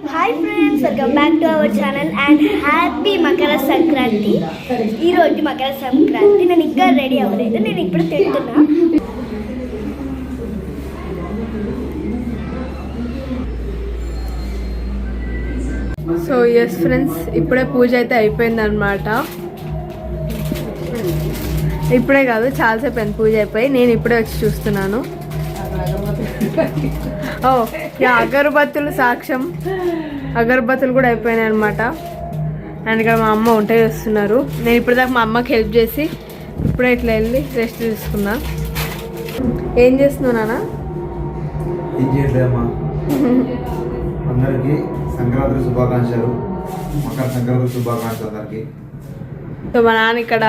Hi friends, welcome back to our channel and happy Makar Sankranti. ఈరోజు మకర సంక్రాంతి. నేను ఇంకా రెడీ అవ్వలేదు, నేను ఇప్పుడు తింటున్నా. సో ఎస్ ఫ్రెండ్స్, ఇప్పుడే పూజ అయితే అయిపోయింది అనమాట. ఇప్పుడే కాదు, చాలాసేపు అయింది పూజ అయిపోయి. నేను ఇప్పుడే వచ్చి చూస్తున్నాను. ఓ అగరబత్తులు సాక్ష్యం, అగరబత్తులు కూడా అయిపోయినాయి అనమాట. అండ్ ఇక్కడ మా అమ్మ వంట చేస్తున్నారు. నేను ఇప్పటిదాకా మా అమ్మకి హెల్ప్ చేసి ఇప్పుడే ఇట్లా వెళ్ళి రెస్ట్ తీసుకున్నా. ఏం చేస్తున్నావు నాన్న? ఏం చేయట్లేదమ్మా. అందరికీ సంక్రాంతి శుభాకాంక్షలు, మకర సంక్రాంతి శుభాకాంక్షలు అందరికీ. సో మా నాన్న ఇక్కడ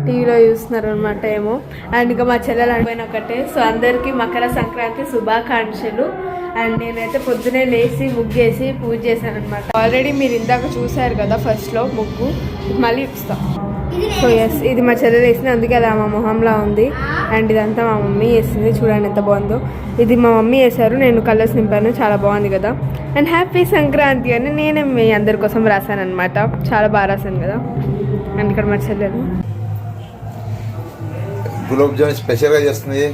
టీవీలో చూస్తున్నారు అనమాట ఏమో. అండ్ ఇంకా మా చెల్లెలు అనిపోయిన ఒకటే. సో అందరికీ మకర సంక్రాంతి శుభాకాంక్షలు. అండ్ నేనైతే పొద్దునే లేచి ముగ్గేసి పూజ చేశాను అనమాట. ఆల్రెడీ మీరు ఇందాక చూసారు కదా ఫస్ట్లో ముగ్గు, మళ్ళీ ఇస్తాం. సో ఎస్, ఇది మా చెల్లెలు వేసింది, అందుకే అది మా మొహంలా ఉంది. అండ్ ఇదంతా మా మమ్మీ వేసింది, చూడండి ఎంత బాగుందో. ఇది మా మమ్మీ వేశారు, నేను కలర్స్ నింపాను, చాలా బాగుంది కదా. అండ్ హ్యాపీ సంక్రాంతి అని నేనే మీ అందరి కోసం రాశాను అనమాట. చాలా బాగా రాశాను కదా. అండ్ ఇక్కడ మా చెల్లెలు గులాబ్ జామున్ స్పెషల్గా చేస్తుంది.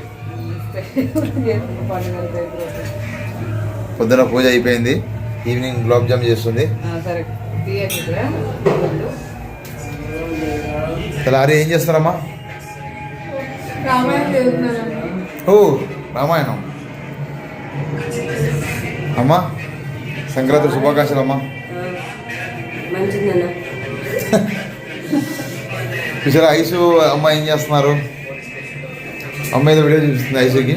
పొద్దున పూజ అయిపోయింది, ఈవినింగ్ గులాబ్ జామున్ చేస్తుంది. లారీ ఏం చేస్తారమ్మా? ఓ రామాయణం. అమ్మా సంక్రాంతి శుభాకాంక్షలు అమ్మా. చూసారా ఐసు అమ్మ ఏం చేస్తున్నారు? అమ్మ ఏదో వీడియో చూపిస్తుంది ఐసుకి.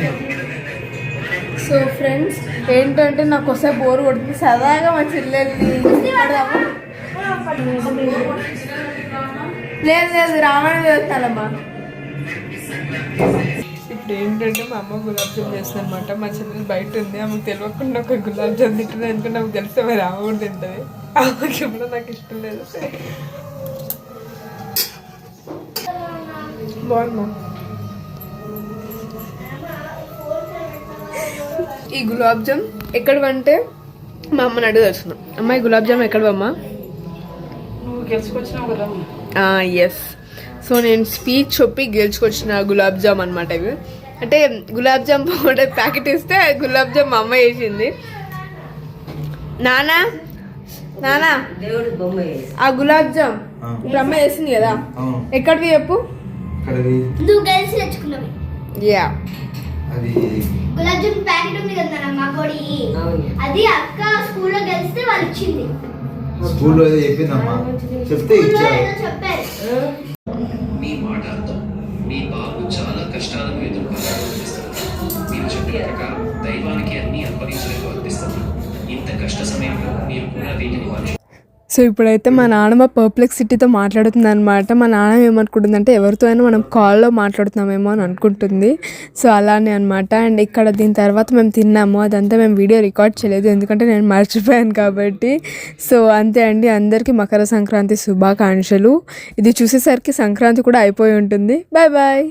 సో ఫ్రెండ్స్ ఏంటంటే నాకు ఒకసారి బోర్ కొడుతుంది, సరదాగా మా చెల్లెల్ని లేదు రామాయణం చదువుతానమ్మా. ఇప్పుడు ఏంటంటే మా అమ్మ గులాబ్ జామ్ చేస్తుంది అనమాట. మా చెల్లెలు బయట ఉంది, ఆమెకు తెలియకుండా ఒక గులాబ్ జామ్ తింటుంది. ఎందుకంటే ఆమెకు తెలిస్తే మరి ఆమె కూడా తింటుంది. ఆమెకి ఎప్పుడో నాకు ఇష్టం లేదు. బాగుందా ఈ గులాబ్ జామ్? ఎక్కడవంటే మా అమ్మని అడుగు తెలుసుకున్నాం. అమ్మాయి గులాబ్ జామ్ ఎక్కడవమ్మా? నువ్వు గెలుచుకొచ్చినావు కదా. ఎస్, సో నేను స్పీచ్ చెప్పి గెలుచుకొచ్చిన గులాబ్ జామ్ అనమాట ఇవి. అంటే గులాబ్ జామ్ పౌడర్ ప్యాకెట్ ఇస్తే గులాబ్ జామ్ మా అమ్మ వేసింది. నానా నానా ఆ గులాబ్ జామ్ ఇప్పుడు అమ్మ వేసింది కదా, ఎక్కడివి చెప్పు? యా, గులాబ్ జామున్ ప్యాకెట్ ఉంది కదా మా కోడి, అది అక్క స్కూల్లో గెలిస్తే వాళ్ళు ఇచ్చింది. స్కూల్లో ఏదో చెప్పిందమ్మా, చెప్తే ఇచ్చారు. మీ మాట అర్థం, మీ బాబు చాలా కష్టాలను ఎదుర్కొన్నారు. మీరు చెప్పిన ప్రకారం దైవానికి అన్ని అప్పగించలేక వర్తిస్తారు. ఇంత కష్ట సమయంలో మీరు కూడా వీటిని మర్చి. సో ఇప్పుడైతే మా నాన్నమ్మ పర్ప్లెక్సిటీతో మాట్లాడుతుంది అనమాట. మా నాన్న ఏమనుకుంటుందంటే ఎవరితో అయినా మనం కాల్లో మాట్లాడుతున్నామేమో అని అనుకుంటుంది. సో అలానే అనమాట. అండ్ ఇక్కడ దీని తర్వాత మేము తిన్నాము, అదంతా మేము వీడియో రికార్డ్ చేయలేదు ఎందుకంటే నేను మర్చిపోయాను కాబట్టి. సో అంతే అండి, అందరికీ మకర సంక్రాంతి శుభాకాంక్షలు. ఇది చూసేసరికి సంక్రాంతి కూడా అయిపోయి ఉంటుంది. Bye bye.